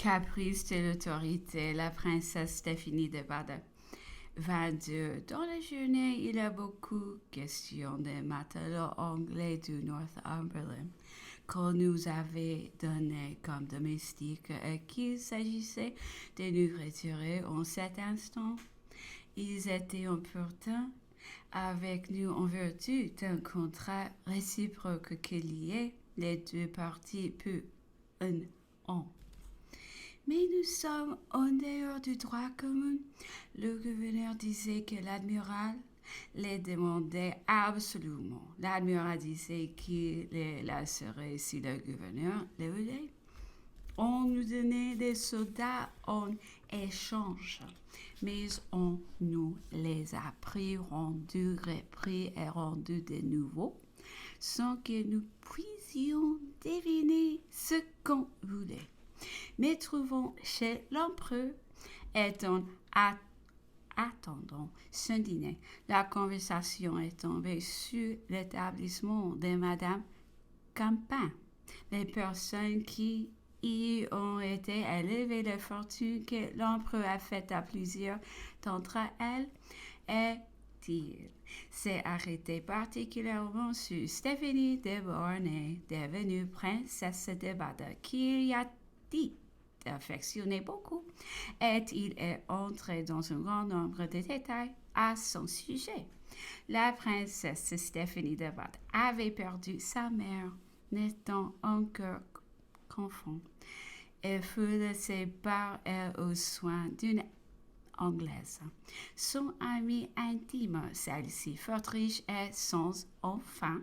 Caprice de l'autorité, la princesse Stéphanie de Bada. 22. Dans la journée, il y a beaucoup question des matelots anglais du Northumberland qu'on nous avait donné comme domestiques et qu'il s'agissait de nous retirer en cet instant. Ils étaient pourtant avec nous en vertu d'un contrat réciproque qui liait les deux parties pour un an. Mais nous sommes en dehors du droit commun. Le gouverneur disait que l'admiral les demandait absolument. L'admiral disait qu'il les laisserait si le gouverneur les voulait. On nous donnait des soldats en échange, mais on nous les a pris, rendus, repris et rendus de nouveau, sans que nous puissions deviner ce qu'on voulait. Mais trouvons chez l'empereur et en attendant son dîner, la conversation est tombée sur l'établissement de Madame Campin. Les personnes qui y ont été élevées de fortune que l'empereur a faite à plusieurs d'entre elles et il s'est arrêté particulièrement sur Stéphanie de Beauharnais, devenue princesse de Bada, qui y a dit d'affectionner beaucoup, et il est entré dans un grand nombre de détails à son sujet. La princesse Stéphanie de Bada avait perdu sa mère, n'étant encore qu'enfant, et fut laissée par elle aux soins d'une Anglaise. Son amie intime, celle-ci fort riche et sans enfant,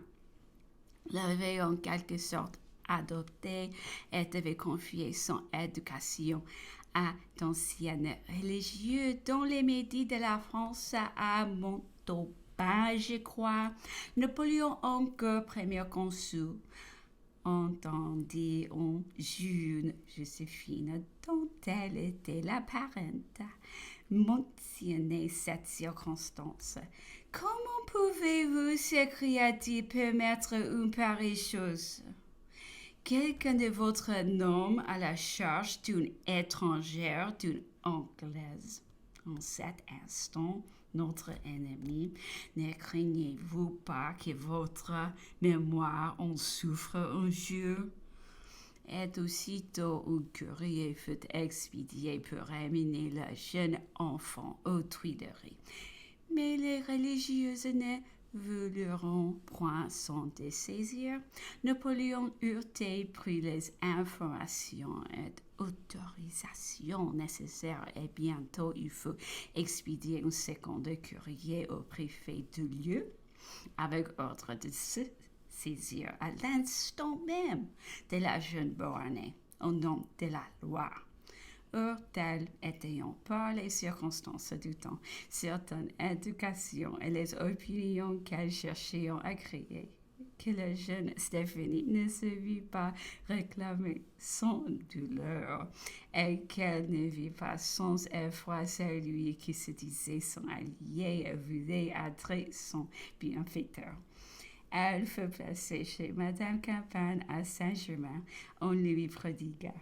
l'avait en quelque sorte adoptée et devait confier son éducation à d'anciens religieux dans les médias de la France à Montauban, je crois. Napoléon encore premier consul entendit en June Joséphine, dont elle était la parente, mentionner cette circonstance. Comment pouvez-vous, s'écria-t-il, permettre une pareille chose? Quelqu'un de votre nom à la charge d'une étrangère, d'une Anglaise. En cet instant, notre ennemi, ne craignez-vous pas que votre mémoire en souffre un jour? Et aussitôt un courrier fut expédié pour amener le jeune enfant aux Tuileries. Mais les religieuses ne voulurent point s'en dessaisir. Napoléon eut pris les informations et autorisations nécessaires et bientôt il faut expédier un second courrier au préfet du lieu avec ordre de se saisir à l'instant même de la jeune Beauharnais au nom de la loi. Or, telles étaient par les circonstances du temps, certaines éducations et les opinions qu'elle cherchait à créer, que la jeune Stéphanie ne se vit pas réclamer sans douleur et qu'elle ne vit pas sans effroi celui qui se disait son allié et voulait être son bienfaiteur. Elle fut placée chez Madame Campin à Saint-Germain. On lui prodigua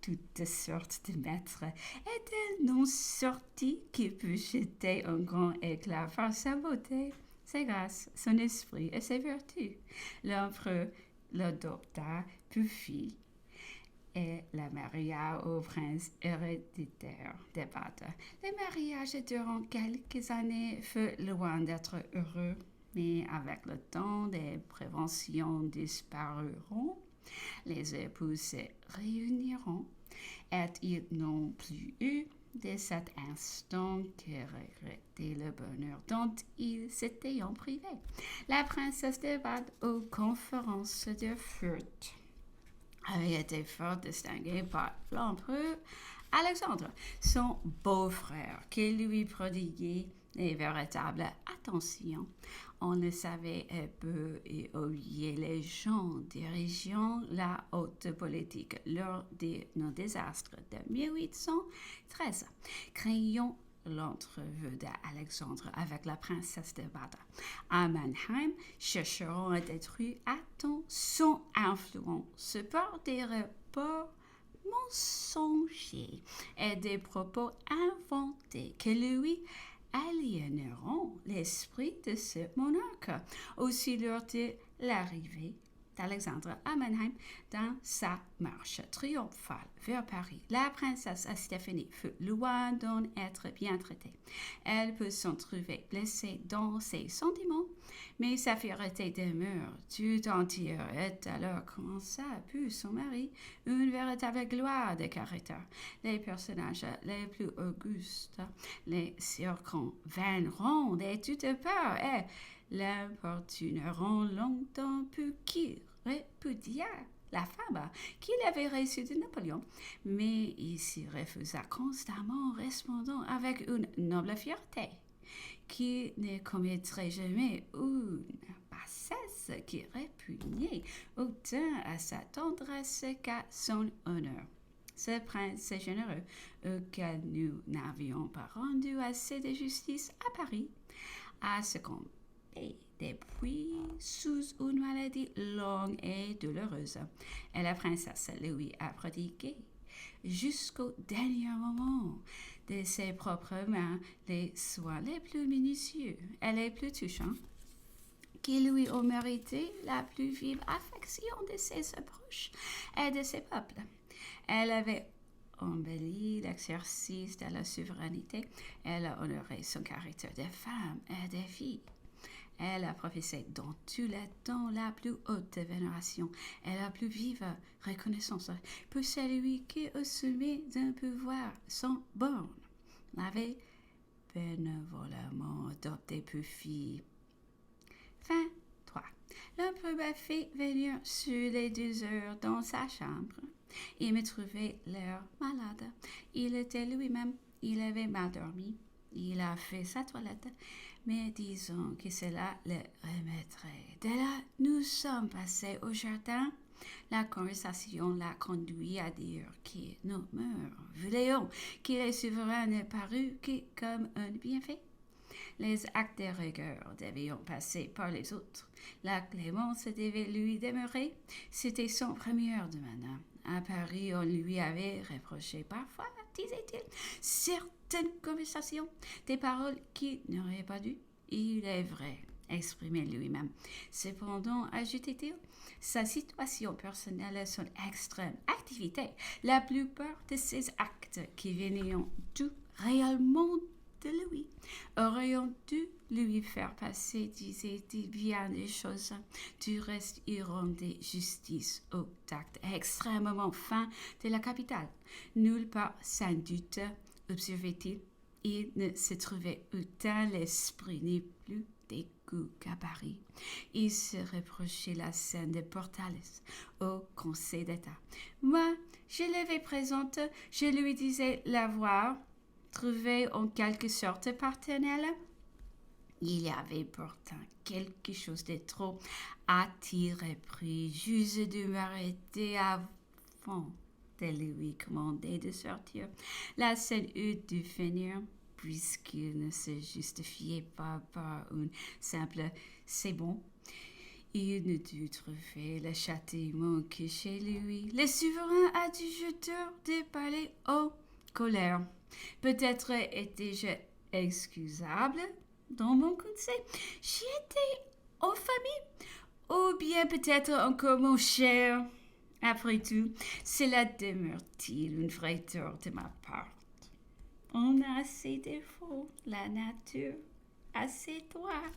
toutes sortes de maîtres, est-elle non sortie qui put jeter un grand éclat par sa beauté, ses grâces, son esprit et ses vertus? L'empereur l'adopta pour fille et la maria au prince héréditaire des Bada. Le mariage durant quelques années fut loin d'être heureux, mais avec le temps, des préventions disparuront. Les époux se réuniront et ils n'ont plus eu de cet instant que regretter le bonheur dont ils s'étaient privés. La princesse de Bade aux conférences de Fürth avait été fort distinguée par l'empereur Alexandre, son beau-frère, qui lui prodiguait les véritables attentions. On le savait peu et oubliait les gens dirigeant la haute politique lors de nos désastres de 1813. Craignons l'entrevue d'Alexandre avec la princesse de Bada. À Mannheim, chercheront à détruire à temps son influence par des rapports mensongers préjugés et des propos inventés que lui aliéneront l'esprit de ce monarque. Aussi lors de l'arrivée d'Alexandre à Mannheim dans sa marche triomphale vers Paris. La princesse Stéphanie fut loin d'en être bien traitée. Elle peut s'en trouver blessée dans ses sentiments, mais sa fierté demeure tout entière et alors commença puis son mari une véritable gloire de caractère. Les personnages les plus augustes, les circonviendront de toute part et l'importuneront longtemps pour qui répudia la femme qu'il avait reçue de Napoléon, mais il s'y refusa constamment, répondant avec une noble fierté qui ne commettrait jamais une bassesse qui répugnait autant à sa tendresse qu'à son honneur. Ce prince généreux, auquel nous n'avions pas rendu assez de justice à Paris, a succombé depuis sous une maladie longue et douloureuse. Et la princesse lui a prodigué jusqu'au dernier moment de ses propres mains les soins les plus minutieux et les plus touchants qui lui ont mérité la plus vive affection de ses proches et de ses peuples. Elle avait embelli l'exercice de la souveraineté, elle a honoré son caractère de femme et de fille. Elle a professé dans tous les temps la plus haute vénération et la plus vive reconnaissance pour celui qui, au sommet d'un pouvoir sans borne, l'avait bénévolement adopté pour fille. Fin 3. L'empereur m'a fait venir sur les 2 heures dans sa chambre. Il me trouvait l'air malade. Il était lui-même, il avait mal dormi. Il a fait sa toilette, mais disons que cela le remettrait. De là, nous sommes passés au jardin. La conversation l'a conduit à dire que nous voulions que le souverain ne parut que comme un bienfait. Les actes de rigueur devaient passer par les autres. La clémence devait lui demeurer. C'était son premier domaine. À Paris, on lui avait reproché parfois, disait-il, certaines conversations, des paroles qui n'auraient pas dû, il est vrai, exprimer lui-même. Cependant, ajoutait-il, sa situation personnelle et son extrême activité, la plupart de ses actes qui venaient tout réellement de lui, auraient dû lui faire passer, disait-il, bien des choses. Du reste, il rendait justice au tact extrêmement fin de la capitale. Nulle part, sans doute, observait-il, il ne se trouvait autant l'esprit ni plus d'égout qu'à Paris. Il se reprochait la scène de Portales au Conseil d'État. Moi, je l'avais présente, je lui disais l'avoir trouvé en quelque sorte paternelle. Il y avait pourtant quelque chose de trop attiré-pris, de m'arrêter avant de lui commander de sortir. La scène eut dû finir, puisqu'il ne se justifiait pas par un simple « c'est bon ». Il ne dut trouver le châtiment que chez lui. Le souverain a dû jeter des palais en colère. Peut-être étais-je excusable dans mon conseil. J'y étais en famille, ou bien peut-être encore mon cher. Après tout, cela demeure-t-il une vraie tort de ma part. On a ses défauts, la nature a ses droits.